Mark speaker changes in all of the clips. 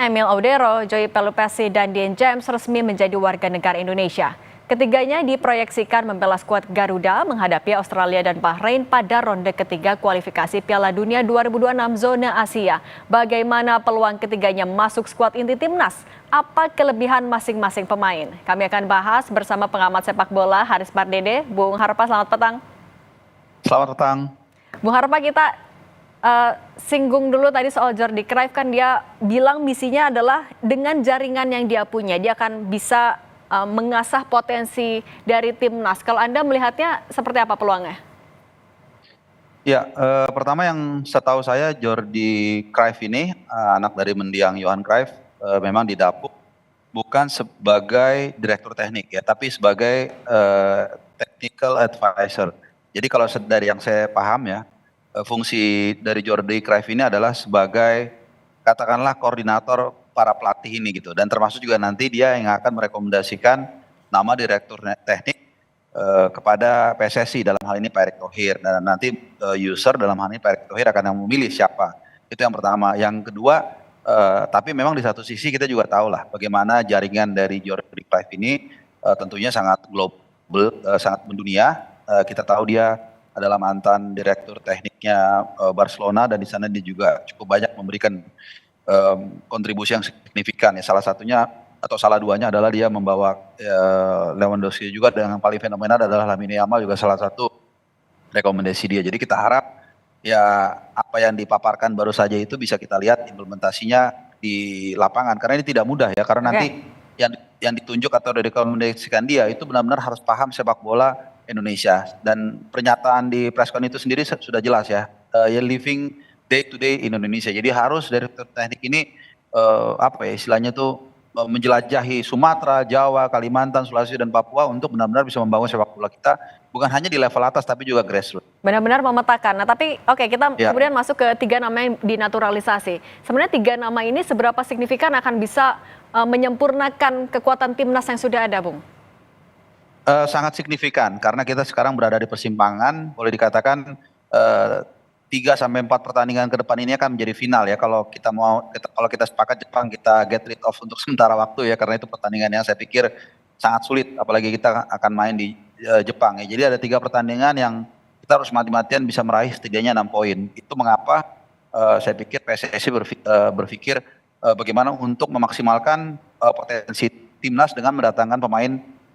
Speaker 1: Emil Audero, Joey Pelupesi, dan Dean James resmi menjadi warga negara Indonesia. Ketiganya diproyeksikan membela skuad Garuda menghadapi Australia dan Bahrain pada ronde ketiga kualifikasi Piala Dunia 2026 zona Asia. Bagaimana peluang ketiganya masuk skuad inti timnas? Apa kelebihan masing-masing pemain? Kami akan bahas bersama pengamat sepak bola Haris Pardede. Bung Harpa, selamat petang.
Speaker 2: Selamat petang.
Speaker 1: Bung Harpa, kita singgung dulu tadi soal Jordi Cruyff, kan dia bilang misinya adalah dengan jaringan yang dia punya, dia akan bisa mengasah potensi dari timnas. Kalau Anda melihatnya seperti apa peluangnya?
Speaker 2: Ya, pertama yang setahu saya Jordi Cruyff ini anak dari mendiang Johan Cruyff, memang didapuk bukan sebagai direktur teknik ya, tapi sebagai technical advisor. Jadi kalau dari yang saya paham ya, fungsi dari Jordi Cruyff ini adalah sebagai katakanlah koordinator para pelatih ini gitu, dan termasuk juga nanti dia yang akan merekomendasikan nama direktur teknik kepada PSSI, dalam hal ini Pak Erick Thohir, dan nanti user dalam hal ini Pak Erick Thohir akan yang memilih siapa. Itu yang pertama. Yang kedua, tapi memang di satu sisi kita juga tahu lah bagaimana jaringan dari Jordi Cruyff ini tentunya sangat global, sangat mendunia. Kita tahu dia adalah mantan direktur tekniknya Barcelona, dan di sana dia juga cukup banyak memberikan kontribusi yang signifikan ya. Salah satunya atau salah duanya adalah dia membawa Lewandowski juga, dan yang paling fenomenal adalah Lamine Yamal juga salah satu rekomendasi dia. Jadi kita harap ya apa yang dipaparkan baru saja itu bisa kita lihat implementasinya di lapangan, karena ini tidak mudah ya, karena nanti yang ditunjuk atau direkomendasikan dia itu benar-benar harus paham sepak bola Indonesia, dan pernyataan di preskon itu sendiri sudah jelas ya, living day to day in Indonesia. Jadi harus direktur teknik ini apa ya istilahnya tuh menjelajahi Sumatera, Jawa, Kalimantan, Sulawesi, dan Papua untuk benar-benar bisa membangun sepak bola kita bukan hanya di level atas tapi juga grassroots.
Speaker 1: Benar-benar memetakan. Nah tapi oke, kita kemudian masuk ke tiga nama yang dinaturalisasi. Sebenarnya tiga nama ini seberapa signifikan akan bisa menyempurnakan kekuatan timnas yang sudah ada, Bung?
Speaker 2: Sangat signifikan, karena kita sekarang berada di persimpangan, boleh dikatakan 3-4 pertandingan ke depan ini akan menjadi final ya, kalau kita sepakat Jepang kita get rid of untuk sementara waktu ya, karena itu pertandingan yang saya pikir sangat sulit, apalagi kita akan main di Jepang ya. Jadi ada 3 pertandingan yang kita harus mati-matian bisa meraih setidaknya 6 poin. Itu mengapa saya pikir PSSI berpikir bagaimana untuk memaksimalkan potensi timnas dengan mendatangkan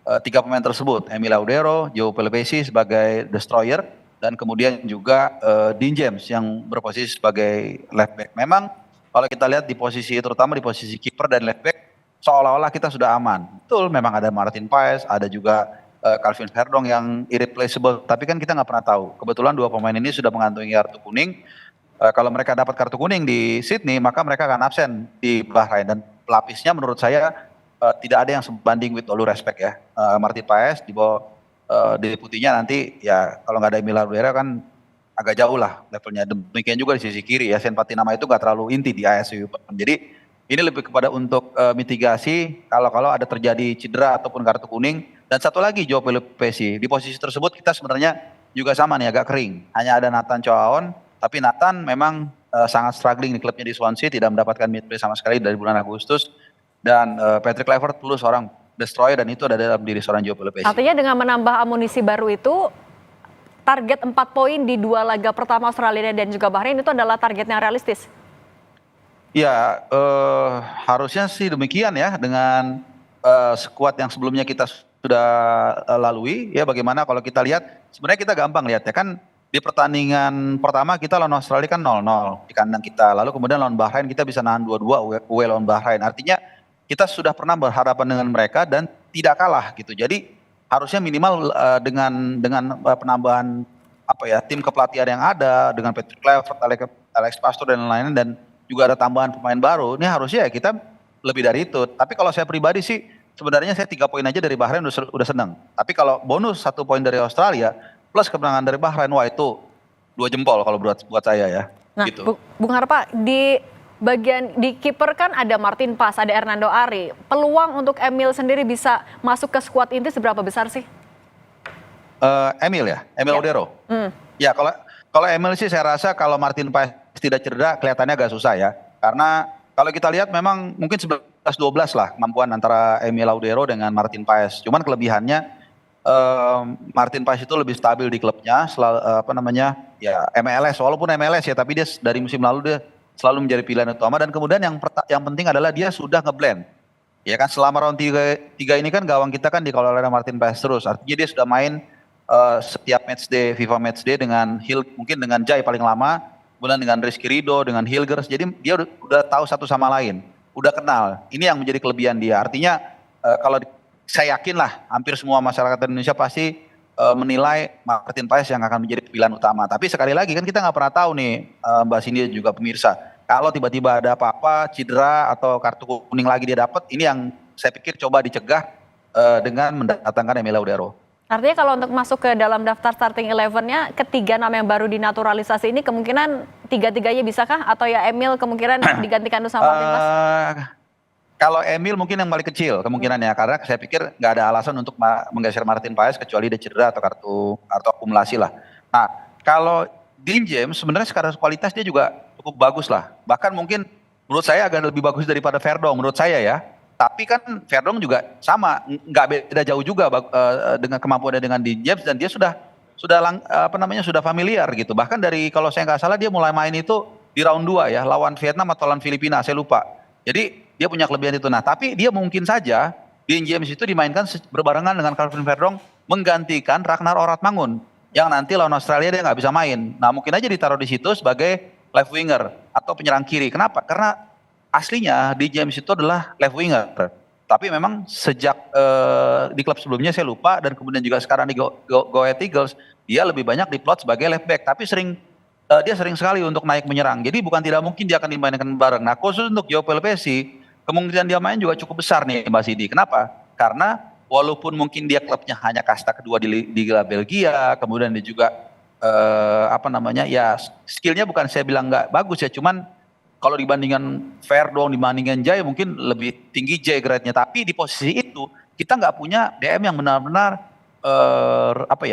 Speaker 2: 3 pemain tersebut, Emil Audero, Joey Pelupesi sebagai destroyer, dan kemudian juga Dean James yang berposisi sebagai left back. Memang kalau kita lihat di posisi, terutama di posisi kiper dan left back, seolah-olah kita sudah aman. Betul, memang ada Martin Paes, ada juga Calvin Verdong yang irreplaceable, tapi kan kita nggak pernah tahu. Kebetulan 2 pemain ini sudah mengantongi kartu kuning. Kalau mereka dapat kartu kuning di Sydney, maka mereka akan absen di Bahrain, dan pelapisnya menurut saya tidak ada yang sebanding with all respect ya. Martin Paes di bawah deputinya nanti ya, kalau nggak ada Emil Audero kan agak jauh lah levelnya. Demikian juga di sisi kiri ya, Sen Patinama itu nggak terlalu inti di ASU. Jadi ini lebih kepada untuk mitigasi kalau ada terjadi cedera ataupun kartu kuning. Dan satu lagi Joey Pelupesi, di posisi tersebut kita sebenarnya juga sama nih, agak kering. Hanya ada Nathan Choaon, tapi Nathan memang sangat struggling di klubnya di Swansea, tidak mendapatkan minute sama sekali dari bulan Agustus. Dan Patrick Kluivert perlu seorang destroyer, dan itu ada dalam diri seorang Joey Pelupesi.
Speaker 1: Artinya dengan menambah amunisi baru itu, target 4 poin di 2 laga pertama Australia dan juga Bahrain itu adalah target yang realistis?
Speaker 2: Ya, harusnya sih demikian ya, dengan skuad yang sebelumnya kita sudah lalui ya. Bagaimana kalau kita lihat, sebenarnya kita gampang lihat ya kan, di pertandingan pertama kita lawan Australia kan 0-0 di kandang kita, lalu kemudian lawan Bahrain kita bisa nahan 2-2 away lawan Bahrain. Artinya kita sudah pernah berhadapan dengan mereka dan tidak kalah gitu. Jadi harusnya minimal dengan penambahan tim kepelatihan yang ada, dengan Patrick Kluivert, Alex Pastor dan lain-lain, dan juga ada tambahan pemain baru, ini harusnya ya kita lebih dari itu. Tapi kalau saya pribadi sih sebenarnya saya 3 poin aja dari Bahrain udah senang. Tapi kalau bonus 1 poin dari Australia plus kemenangan dari Bahrain, wah itu 2 jempol kalau buat saya ya.
Speaker 1: Nah,
Speaker 2: gitu.
Speaker 1: Bung Harpa, di kiper kan ada Martin Paes, ada Hernando Ari. Peluang untuk Emil sendiri bisa masuk ke skuad inti seberapa besar sih?
Speaker 2: Emil Audero. Ya, kalau Emil sih saya rasa kalau Martin Paes tidak cedera kelihatannya agak susah ya. Karena Kalau kita lihat memang mungkin 11-12 lah kemampuan antara Emil Laudero dengan Martin Paes. Cuman kelebihannya Martin Paes itu lebih stabil di klubnya, apa namanya ya MLS, walaupun MLS ya, tapi dia dari musim lalu dia selalu menjadi pilihan utama. Dan kemudian yang penting adalah dia sudah ngeblend. Ya kan selama round 3 ini kan gawang kita kan dikelola oleh Martin Paes terus. Artinya dia sudah main setiap matchday, FIFA matchday dengan mungkin dengan Jai paling lama, kemudian dengan Rizky Ridho, dengan Hilgers. Jadi dia udah tahu satu sama lain, udah kenal. Ini yang menjadi kelebihan dia. Artinya kalau saya yakin lah hampir semua masyarakat Indonesia pasti menilai Martin Paes yang akan menjadi pilihan utama. Tapi sekali lagi kan kita nggak pernah tahu nih Mbak Cindy dan juga pemirsa. Kalau tiba-tiba ada apa-apa, cedera atau kartu kuning lagi dia dapat, ini yang saya pikir coba dicegah dengan mendatangkan Emil Laudero.
Speaker 1: Artinya kalau untuk masuk ke dalam daftar starting 11-nya, ketiga nama yang baru dinaturalisasi ini kemungkinan tiga-tiganya bisakah? Atau ya Emil kemungkinan digantikan sama Martin Paes?
Speaker 2: Kalau Emil mungkin yang paling kecil kemungkinannya, karena saya pikir nggak ada alasan untuk menggeser Martin Paes kecuali dia cedera atau kartu akumulasi lah. Nah, kalau Dean James sebenarnya secara kualitas dia juga cukup bagus lah. Bahkan mungkin menurut saya agak lebih bagus daripada Verdong menurut saya ya. Tapi kan Verdong juga sama, nggak beda jauh juga dengan kemampuannya dengan Dean James, dan dia sudah familiar gitu. Bahkan dari kalau saya nggak salah dia mulai main itu di round 2 ya, lawan Vietnam atau lawan Filipina, saya lupa. Jadi dia punya kelebihan itu. Nah, tapi dia mungkin saja Dean James itu dimainkan berbarengan dengan Calvin Verdong menggantikan Ragnar Oratmangun yang nanti lawan Australia dia nggak bisa main. Nah, mungkin aja ditaruh di situ sebagai left winger atau penyerang kiri. Kenapa? Karena aslinya Dean James itu adalah left winger. Tapi memang sejak di klub sebelumnya saya lupa, dan kemudian juga sekarang di Go Ahead Eagles, dia lebih banyak diplot sebagai left back. Tapi dia sering sekali untuk naik menyerang. Jadi bukan tidak mungkin dia akan dimainkan bareng. Nah, khusus untuk Joao Pelopesi, kemungkinan dia main juga cukup besar nih Mbak Sidi. Kenapa? Karena walaupun mungkin dia klubnya hanya kasta kedua di Liga Belgia, kemudian dia juga ya skillnya bukan saya bilang nggak bagus ya, cuman kalau dibandingkan Verdong, dibandingkan Jai mungkin lebih tinggi Jai grade-nya. Tapi di posisi itu kita nggak punya DM yang benar-benar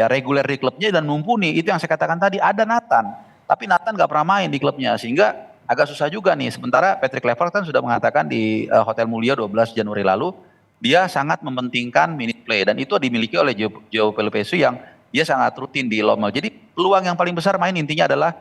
Speaker 2: reguler di klubnya dan mumpuni. Itu yang saya katakan tadi, ada Nathan, tapi Nathan nggak pernah main di klubnya sehingga agak susah juga nih. Sementara Patrick Kluivert kan sudah mengatakan di Hotel Mulia 12 Januari lalu, dia sangat mementingkan minute play, dan itu dimiliki oleh Joao Pelopesi yang dia sangat rutin di Lommel. Jadi peluang yang paling besar main intinya adalah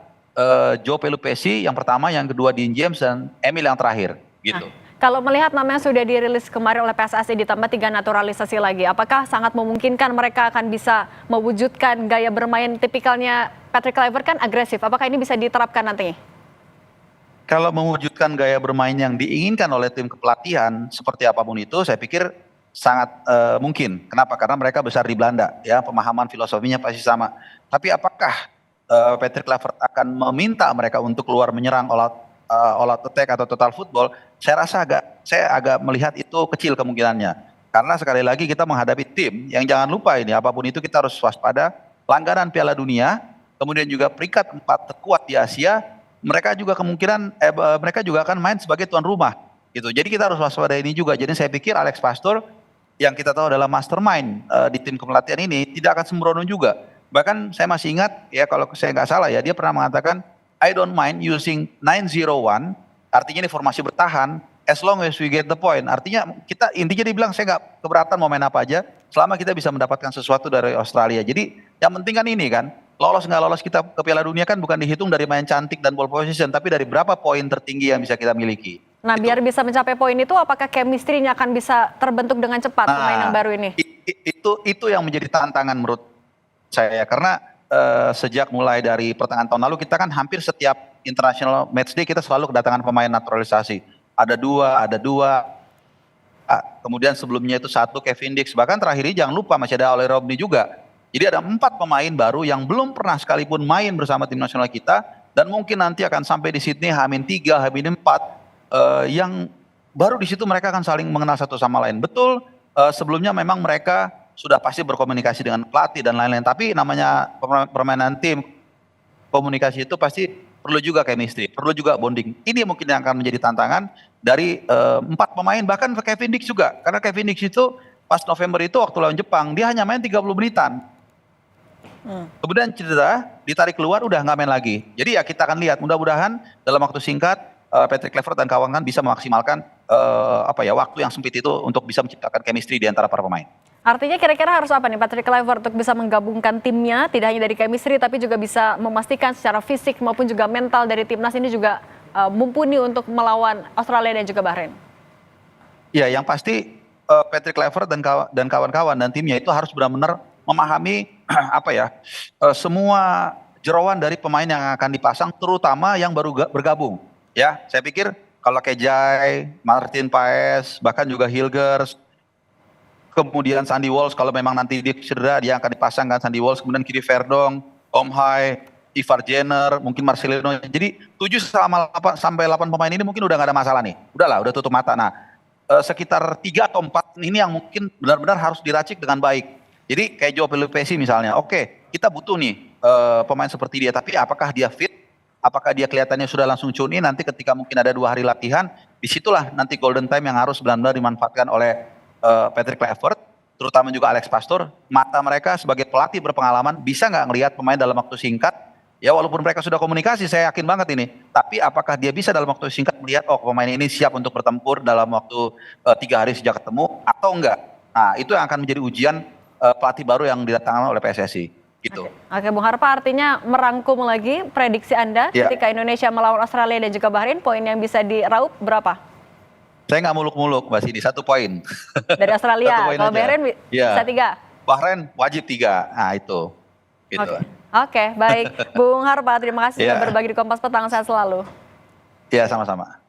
Speaker 2: Joao Pelopesi yang pertama, yang kedua Dean James, dan Emil yang terakhir gitu.
Speaker 1: Nah, kalau melihat nama yang sudah dirilis kemarin oleh PSSI ditambah 3 naturalisasi lagi, apakah sangat memungkinkan mereka akan bisa mewujudkan gaya bermain tipikalnya Patrick Kluivert kan agresif? Apakah ini bisa diterapkan nanti?
Speaker 2: Kalau mewujudkan gaya bermain yang diinginkan oleh tim kepelatihan seperti apapun itu, saya pikir sangat mungkin. Kenapa? Karena mereka besar di Belanda, ya, pemahaman filosofinya pasti sama. Tapi apakah Patrick Kluivert akan meminta mereka untuk keluar menyerang all out attack atau total football? Saya agak melihat itu kecil kemungkinannya. Karena sekali lagi kita menghadapi tim yang, jangan lupa ini, apapun itu kita harus waspada, langganan Piala Dunia, kemudian juga peringkat 4 terkuat di Asia, mereka juga mereka juga akan main sebagai tuan rumah gitu. Jadi kita harus waspada ini juga. Jadi saya pikir Alex Pastor yang kita tahu adalah mastermind di tim kepelatihan ini tidak akan sembrono juga. Bahkan saya masih ingat ya, kalau saya nggak salah ya, dia pernah mengatakan I don't mind using 901, artinya ini formasi bertahan, as long as we get the point. Artinya intinya dia bilang saya nggak keberatan mau main apa aja selama kita bisa mendapatkan sesuatu dari Australia. Jadi yang penting kan ini kan, lolos nggak lolos kita ke Piala Dunia kan bukan dihitung dari main cantik dan ball position, tapi dari berapa poin tertinggi yang bisa kita miliki.
Speaker 1: Nah, biar bisa mencapai poin itu, apakah chemistry-nya akan bisa terbentuk dengan cepat pemain yang baru ini?
Speaker 2: Itu yang menjadi tantangan menurut saya, karena sejak mulai dari pertengahan tahun lalu kita kan hampir setiap international matchday kita selalu kedatangan pemain naturalisasi. Ada dua. Kemudian sebelumnya itu 1 Kevin Dix. Bahkan terakhir ini jangan lupa masih ada Oleh Robney juga. Jadi ada 4 pemain baru yang belum pernah sekalipun main bersama tim nasional kita, dan mungkin nanti akan sampai di Sydney H-3, H-4 yang baru di situ mereka akan saling mengenal satu sama lain. Betul, sebelumnya memang mereka sudah pasti berkomunikasi dengan pelatih dan lain-lain, tapi namanya permainan tim, komunikasi itu pasti perlu juga chemistry, perlu juga bonding. Ini mungkin yang akan menjadi tantangan dari 4 pemain, bahkan Kevin Dix juga. Karena Kevin Dix itu pas November itu waktu lawan Jepang, dia hanya main 30 menitan. Kemudian cedera, ditarik keluar, udah nggak main lagi. Jadi ya kita akan lihat, mudah-mudahan dalam waktu singkat Patrick Kluivert dan kawan-kawan bisa memaksimalkan waktu yang sempit itu untuk bisa menciptakan chemistry di antara para pemain.
Speaker 1: Artinya kira-kira harus apa nih Patrick Kluivert untuk bisa menggabungkan timnya, tidak hanya dari chemistry tapi juga bisa memastikan secara fisik maupun juga mental dari timnas ini juga mumpuni untuk melawan Australia dan juga Bahrain?
Speaker 2: Ya, yang pasti Patrick Kluivert dan kawan-kawan dan timnya itu harus benar-benar memahami semua jeroan dari pemain yang akan dipasang, terutama yang baru bergabung. Ya, saya pikir kalau Kejai, Martin Paes, bahkan juga Hilgers, kemudian Sandy Walsh kalau memang nanti dia cedera dia akan dipasangkan Sandy Walsh, kemudian kiri Verdong, Om Hai, Ivar Jenner, mungkin Marcelino. Jadi 7 sampai 8 pemain ini mungkin udah gak ada masalah nih. Udahlah, udah tutup mata. Nah, sekitar 3 atau 4 ini yang mungkin benar-benar harus diracik dengan baik. Jadi kayak Joao Pelupessy misalnya, oke, kita butuh nih pemain seperti dia, tapi apakah dia fit? Apakah dia kelihatannya sudah langsung tune in, nanti ketika mungkin ada 2 hari latihan, disitulah nanti golden time yang harus benar-benar dimanfaatkan oleh Patrick Kluivert, terutama juga Alex Pastoor. Mata mereka sebagai pelatih berpengalaman bisa nggak ngelihat pemain dalam waktu singkat, ya walaupun mereka sudah komunikasi, saya yakin banget ini, tapi apakah dia bisa dalam waktu singkat melihat, oh pemain ini siap untuk bertempur dalam waktu 3 hari sejak ketemu, atau enggak. Nah itu yang akan menjadi ujian pelatih baru yang didatangkan oleh PSSI. Gitu.
Speaker 1: Oke, Bung Harpa, artinya merangkum lagi prediksi Anda ketika Indonesia melawan Australia dan juga Bahrain, poin yang bisa diraup berapa?
Speaker 2: Saya nggak muluk-muluk Mbak Sidi, 1 poin.
Speaker 1: Dari Australia, kalau Bahrain bisa 3?
Speaker 2: Bahrain wajib 3, nah itu. Gitu.
Speaker 1: Oke, baik. Bung Harpa, terima kasih sudah berbagi di Kompas Petang, sehat selalu.
Speaker 2: Iya, sama-sama.